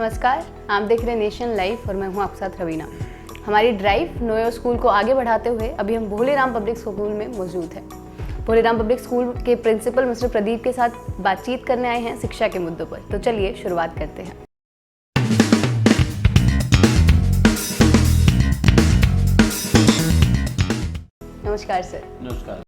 नमस्कार, आप देख रहे हैं नेशन लाइव और मैं हूं आपके साथ रवीना। हमारी ड्राइव नो योर स्कूल को आगे बढ़ाते हुए अभी हम भोली राम पब्लिक स्कूल में मौजूद हैं। भोली राम पब्लिक स्कूल के प्रिंसिपल मिस्टर प्रदीप के साथ बातचीत करने आए हैं शिक्षा के मुद्दों पर। तो चलिए शुरुआत करते हैं। नमस्कार सर। नमस्कार।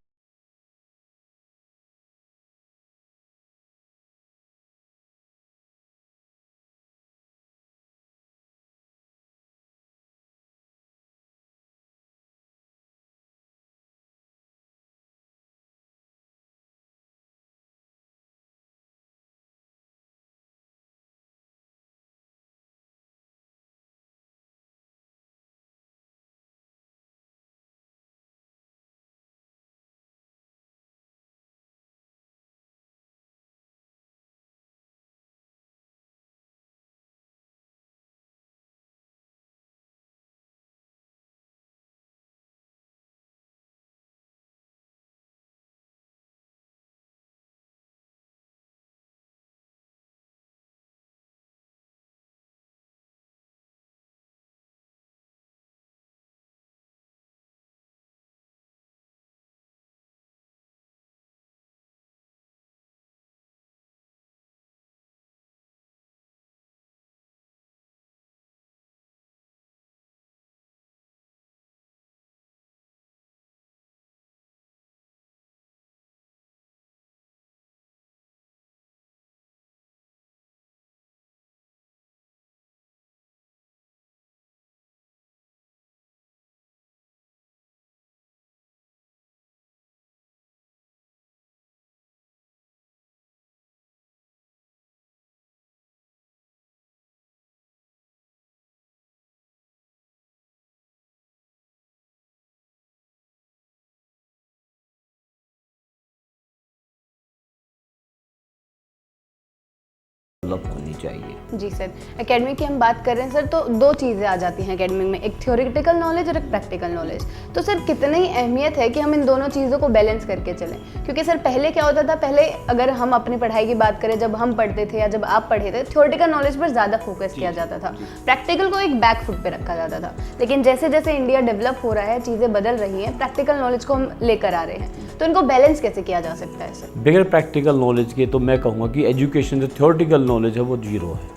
होनी चाहिए। जी सर, एकेडमी की हम बात कर रहे हैं सर, तो दो चीज़ें आ जाती हैं एकेडमी में, एक थ्योरेटिकल नॉलेज और एक प्रैक्टिकल नॉलेज। तो सर कितनी अहमियत है कि हम इन दोनों चीज़ों को बैलेंस करके चलें, क्योंकि सर पहले क्या होता था, पहले अगर हम अपनी पढ़ाई की बात करें, जब हम पढ़ते थे या जब आप पढ़े थे, थ्योरेटिकल नॉलेज पर ज़्यादा फोकस किया जाता था, प्रैक्टिकल को एक बैक फुट पर रखा जाता था। लेकिन जैसे जैसे इंडिया डेवलप हो रहा है, चीज़ें बदल रही हैं, प्रैक्टिकल नॉलेज को हम लेकर आ रहे हैं, तो इनको बैलेंस कैसे किया जा सकता है सर? बगैर प्रैक्टिकल नॉलेज के तो मैं कहूँगा कि एजुकेशन जो थ्योरेटिकल नॉलेज है वो जीरो है।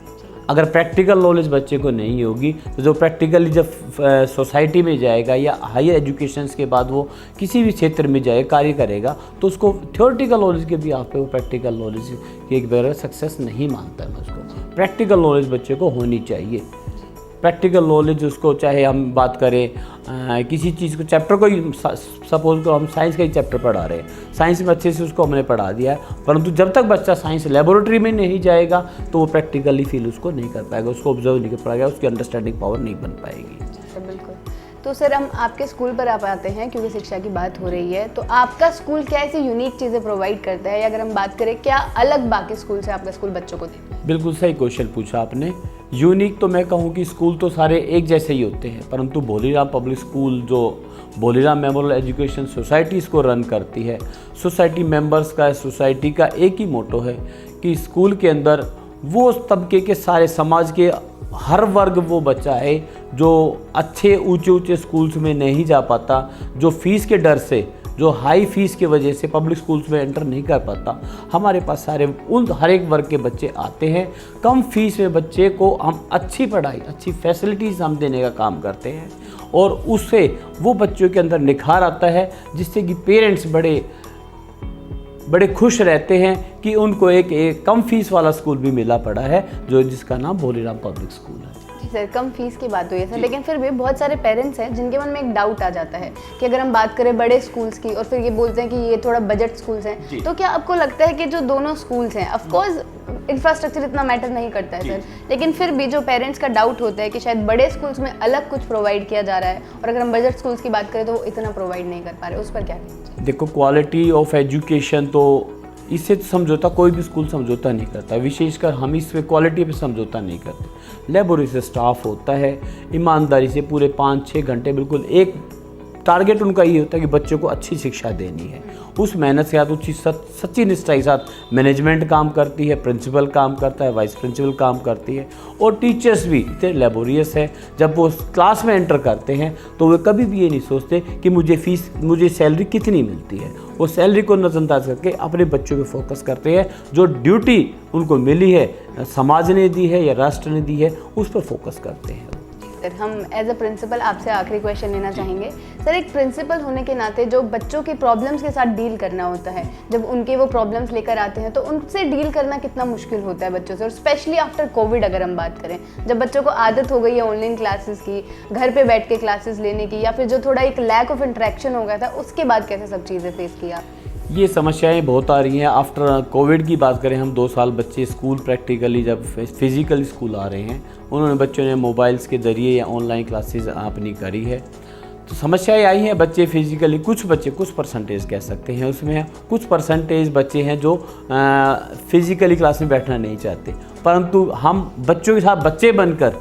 अगर प्रैक्टिकल नॉलेज बच्चे को नहीं होगी तो जो प्रैक्टिकली जब सोसाइटी में जाएगा या हायर एजुकेशंस के बाद वो किसी भी क्षेत्र में जाए कार्य करेगा, तो उसको थ्योरेटिकल नॉलेज के भी आप पे वो प्रैक्टिकल नॉलेज के बगैर सक्सेस नहीं मानता है। मैं उसको प्रैक्टिकल नॉलेज बच्चे को होनी चाहिए। प्रैक्टिकल नॉलेज उसको, चाहे हम बात करें किसी चीज़ को, चैप्टर को ही सपोज करो हम साइंस का ही चैप्टर पढ़ा रहे हैं, साइंस में अच्छे से उसको हमने पढ़ा दिया है, परंतु जब तक बच्चा साइंस लेबोरेटरी में नहीं जाएगा तो वो प्रैक्टिकली फील उसको नहीं कर पाएगा, उसको ऑब्जर्व नहीं कर पाएगा, उसकी अंडरस्टैंडिंग पावर नहीं बन पाएगी। बिल्कुल। तो सर हम आपके स्कूल पर आप आते हैं क्योंकि शिक्षा की बात हो रही है, तो आपका स्कूल क्या ऐसी यूनिक चीज़ें प्रोवाइड करता है, या अगर हम बात करें क्या अलग बाकी स्कूल से आपका स्कूल बच्चों को देता है? बिल्कुल सही क्वेश्चन पूछा आपने। यूनिक तो मैं कहूँ कि स्कूल तो सारे एक जैसे ही होते हैं, परंतु भोली राम पब्लिक स्कूल जो भोली राम मेमोरियल एजुकेशन सोसाइटी इसको रन करती है, सोसाइटी मेंबर्स का, सोसाइटी का एक ही मोटो है कि स्कूल के अंदर वो तबके के सारे समाज के हर वर्ग वो बच्चा है जो अच्छे ऊंचे स्कूल्स में नहीं जा पाता, जो फीस के डर से, जो हाई फीस की वजह से पब्लिक स्कूल्स में एंटर नहीं कर पाता, हमारे पास सारे उन हर एक वर्ग के बच्चे आते हैं। कम फीस में बच्चे को हम अच्छी पढ़ाई, अच्छी फैसिलिटीज़ हम देने का काम करते हैं और उससे वो बच्चों के अंदर निखार आता है, जिससे कि पेरेंट्स बड़े खुश रहते हैं कि उनको एक कम फीस वाला स्कूल भी मिला पड़ा है, जो जिसका नाम भोली राम पब्लिक स्कूल है। जी सर, कम फीस की बात हुई है सर, लेकिन फिर भी बहुत सारे पेरेंट्स हैं जिनके मन में एक डाउट आ जाता है कि अगर हम बात करें बड़े स्कूल्स की और फिर ये बोलते हैं कि ये थोड़ा बजट स्कूल्स हैं, तो क्या आपको लगता है कि जो दोनों स्कूल्स हैं, ऑफकोर्स इंफ्रास्ट्रक्चर इतना मैटर नहीं करता है सर, लेकिन फिर भी जो पेरेंट्स का डाउट होता है कि शायद बड़े स्कूल्स में अलग कुछ प्रोवाइड किया जा रहा है और अगर हम बजट स्कूल्स की बात करें तो वो इतना प्रोवाइड नहीं कर पा रहे, उस पर क्या कहेंगे? देखो, क्वालिटी ऑफ एजुकेशन तो इससे समझौता कोई भी स्कूल समझौता नहीं करता, विशेषकर हम इस पे क्वालिटी पे समझौता नहीं करते। लेबोरेटरी से स्टाफ होता है, ईमानदारी से पूरे 5-6 घंटे बिल्कुल एक टारगेट उनका ये होता है कि बच्चों को अच्छी शिक्षा देनी है। उस मेहनत के साथ, उस सच्ची निष्ठा के साथ मैनेजमेंट काम करती है, प्रिंसिपल काम करता है, वाइस प्रिंसिपल काम करती है, और टीचर्स भी इतने लेबोरियस है। जब वो क्लास में एंटर करते हैं तो वे कभी भी ये नहीं सोचते कि मुझे सैलरी कितनी मिलती है। वो सैलरी को नज़रअंदाज करके अपने बच्चों पे फोकस करते हैं। जो ड्यूटी उनको मिली है, समाज ने दी है या राष्ट्र ने दी है, उस पर फोकस करते हैं। सर, हम एज अ प्रिंसिपल आपसे आखिरी क्वेश्चन लेना चाहेंगे। सर, एक प्रिंसिपल होने के नाते जो बच्चों के प्रॉब्लम्स के साथ डील करना होता है, जब उनके वो प्रॉब्लम्स लेकर आते हैं तो उनसे डील करना कितना मुश्किल होता है बच्चों से, और स्पेशली आफ्टर कोविड अगर हम बात करें, जब बच्चों को आदत हो गई है ऑनलाइन क्लासेस की, घर पे बैठ के क्लासेस लेने की, या फिर जो थोड़ा एक लैक ऑफ इंटरेक्शन हो गया था, उसके बाद कैसे सब चीज़ें फेस किया? ये समस्याएं बहुत आ रही हैं। आफ्टर कोविड की बात करें, हम 2 साल बच्चे स्कूल प्रैक्टिकली जब फिज़िकल स्कूल आ रहे हैं, उन्होंने बच्चों ने मोबाइल्स के ज़रिए या ऑनलाइन क्लासेस अपनी करी है। तो समस्याएं आई हैं। बच्चे फिज़िकली, कुछ बच्चे, कुछ परसेंटेज कह सकते हैं उसमें, कुछ परसेंटेज बच्चे हैं जो फिज़िकली क्लास में बैठना नहीं चाहते, परंतु हम बच्चों के साथ बच्चे बनकर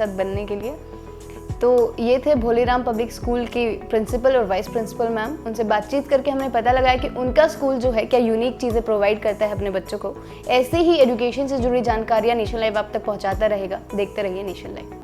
साथ बनने के लिए। तो ये थे भोलीराम पब्लिक स्कूल की प्रिंसिपल और वाइस प्रिंसिपल मैम। उनसे बातचीत करके हमें पता लगा है कि उनका स्कूल जो है क्या यूनिक चीज़ें प्रोवाइड करता है अपने बच्चों को। ऐसे ही एजुकेशन से जुड़ी जानकारियाँ नेशन लाइव आप तक पहुँचाता रहेगा। देखते रहिए नेशन लाइव।